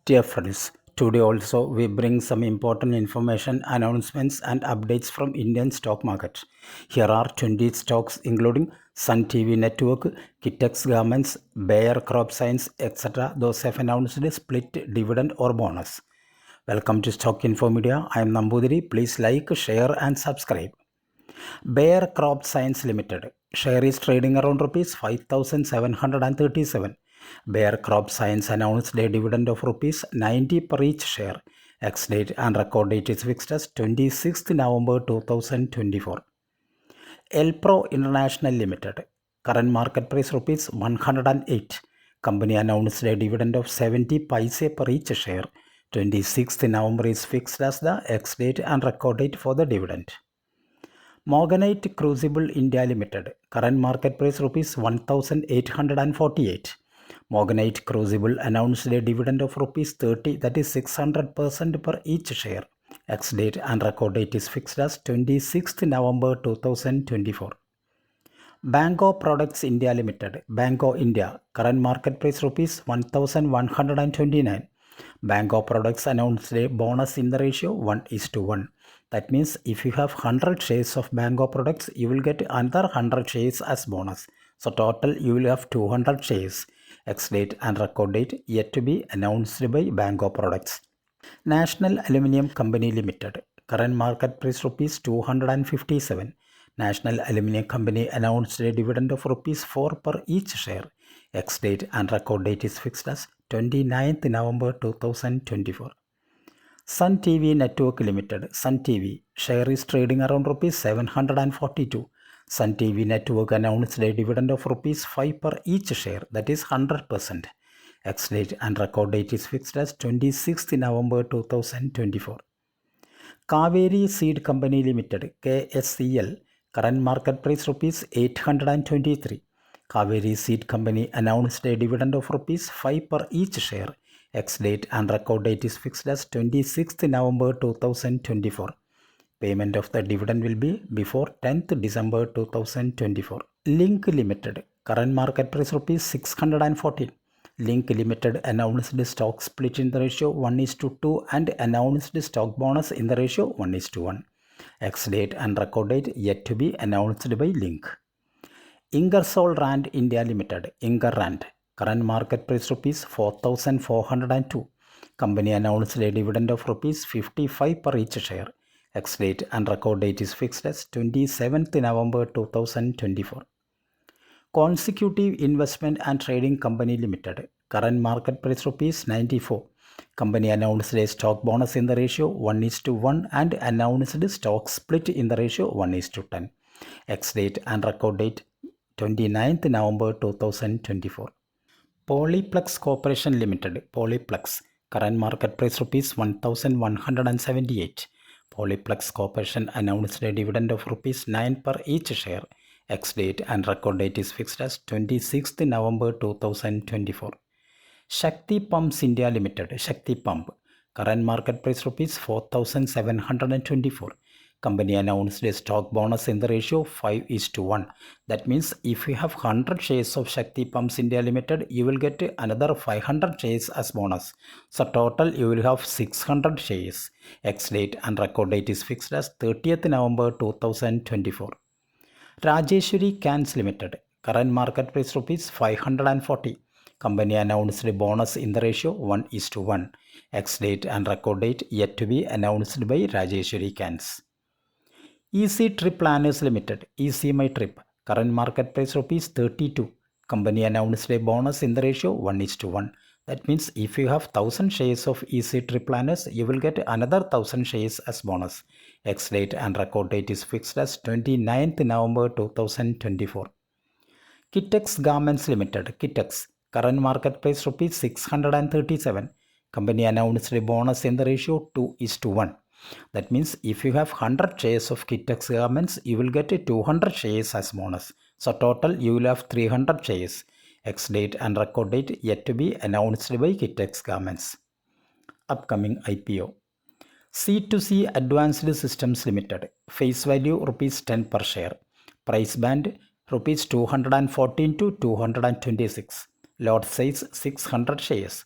Dear friends, today also we bring some important information, announcements and updates from Indian stock market. Here are 20 stocks including Sun TV Network, Kitex Garments, Bayer Crop Science, etc. Those have announced a split dividend or bonus. Welcome to Stock Info Media. I am Nambudiri. Please like, share and subscribe. Bayer Crop Science Limited. Share is trading around rupees 5,737. Bayer Crop Science announced a dividend of rupees 90 per each share. Ex-date and record date is fixed as 26th November 2024. Elpro International Limited. Current market price rupees 108. Company announced a dividend of 70 paise per each share. 26th November is fixed as the ex-date and record date for the dividend. Morganite Crucible India Limited. Current market price rupees 1,848. Morganite Crucible announced a dividend of rupees 30, that is 600% per each share. Ex-date and record date is fixed as 26th November 2024. Bango Products India Limited. Bango India. Current market price rupees 1,129. Bango Products announced a bonus in the ratio 1:1. That means if you have 100 shares of Bango Products, you will get another 100 shares as bonus. So total you will have 200 shares. Ex-date and record date yet to be announced by Bango Products. National Aluminium Company Limited. Current market price rupees 257. National Aluminium Company announced a dividend of rupees 4 per each share. Ex-date and record date is fixed as 29th November 2024. Sun TV Network Limited. Sun TV. Share is trading around rupees 742. Sun TV Network announced a dividend of rupees 5 per each share, that is 100%. Ex-date and record date is fixed as 26th November 2024. Kaveri Seed Company Limited, KSCL. Current market price rupees 823. Kaveri Seed Company announced a dividend of rupees 5 per each share. Ex-date and record date is fixed as 26th November 2024. Payment of the dividend will be before 10th December 2024. Link Limited. Current market price rupees 614. Link Limited announced the stock split in the ratio 1:2 and announced the stock bonus in the ratio 1:1. Ex-date and record date yet to be announced by Link. Ingersoll Rand India Limited. Inger Rand. Current market price rupees 4,402. Company announced a dividend of rupees 55 per each share. Ex-date and record date is fixed as 27th November 2024. Consecutive Investment and Trading Company Limited. Current market price rupees 94. Company announced a stock bonus in the ratio 1:1 and announced stock split in the ratio 1:10. Ex-date and record date 29th November 2024. Polyplex Corporation Limited. Polyplex. Current market price rupees 1,178. Polyplex Corporation announced a dividend of rupees 9 per each share. Ex-date and record date is fixed as 26th November 2024. Shakti Pumps India Limited. Shakti Pump. Current market price rupees 4,724. Company announced a stock bonus in the ratio 5:1. That means if you have 100 shares of Shakti Pumps India Limited, you will get another 500 shares as bonus. So total you will have 600 shares. Ex-date and record date is fixed as 30th November 2024. Rajeshwari Cans Limited. Current market price rupees 540. Company announced a bonus in the ratio 1:1. Ex-date and record date yet to be announced by Rajeshwari Cans. Easy Trip Planners Limited. Easy My Trip. Current market price rupees 32. Company announced a bonus in the ratio 1:1. That means if you have 1000 shares of Easy Trip Planners, you will get another 1000 shares as bonus. Ex-date and record date is fixed as 29th November 2024. Kitex Garments Limited. Kitex. Current market price rupees 637. Company announced a bonus in the ratio 2:1. That means if you have 100 shares of Kitex Garments, you will get 200 shares as bonus. So total you will have 300 shares. Ex-date and record date yet to be announced by Kitex Garments. Upcoming IPO. C2C Advanced Systems Limited. Face value rupees 10 per share. Price band rupees 214 to 226. Lot size 600 shares.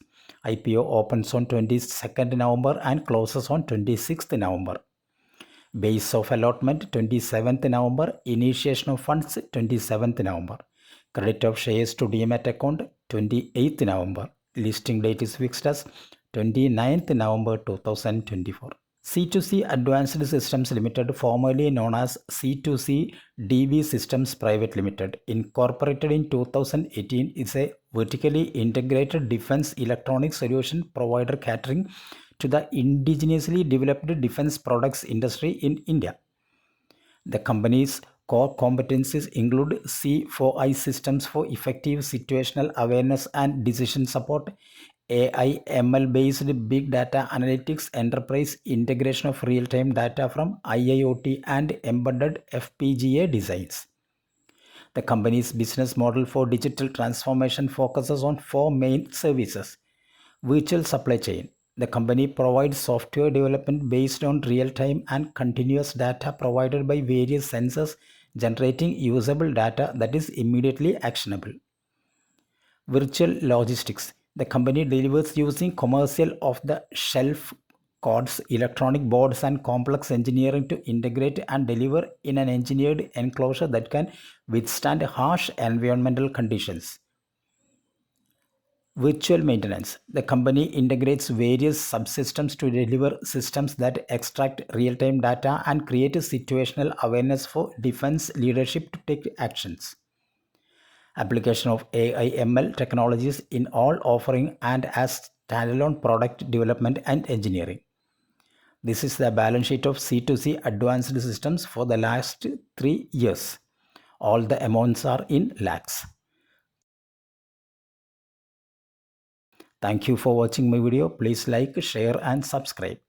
IPO opens on 22nd November and closes on 26th November. Base of allotment 27th November. Initiation of funds 27th November. Credit of shares to demat account 28th November. Listing date is fixed as 29th November 2024. C2C Advanced Systems Limited, formerly known as C2C DV Systems Private Limited, incorporated in 2018, is a vertically integrated defense electronic solution provider catering to the indigenously developed defense products industry in India. The company's core competencies include C4I systems for effective situational awareness and decision support, AI ML based big data analytics, enterprise integration of real time data from IIoT and embedded FPGA designs. The company's business model for digital transformation focuses on four main services. Virtual supply chain. The company provides software development based on real-time and continuous data provided by various sensors, generating usable data that is immediately actionable. Virtual logistics. The company delivers using commercial off-the-shelf codes, electronic boards, and complex engineering to integrate and deliver in an engineered enclosure that can withstand harsh environmental conditions. Virtual maintenance. The company integrates various subsystems to deliver systems that extract real-time data and create situational awareness for defense leadership to take actions. Application of AI ML technologies in all offering and as standalone product development and engineering. This is the balance sheet of C2C Advanced Systems for the last 3 years. All the amounts are in lakhs. Thank you for watching my video. Please like, share and subscribe.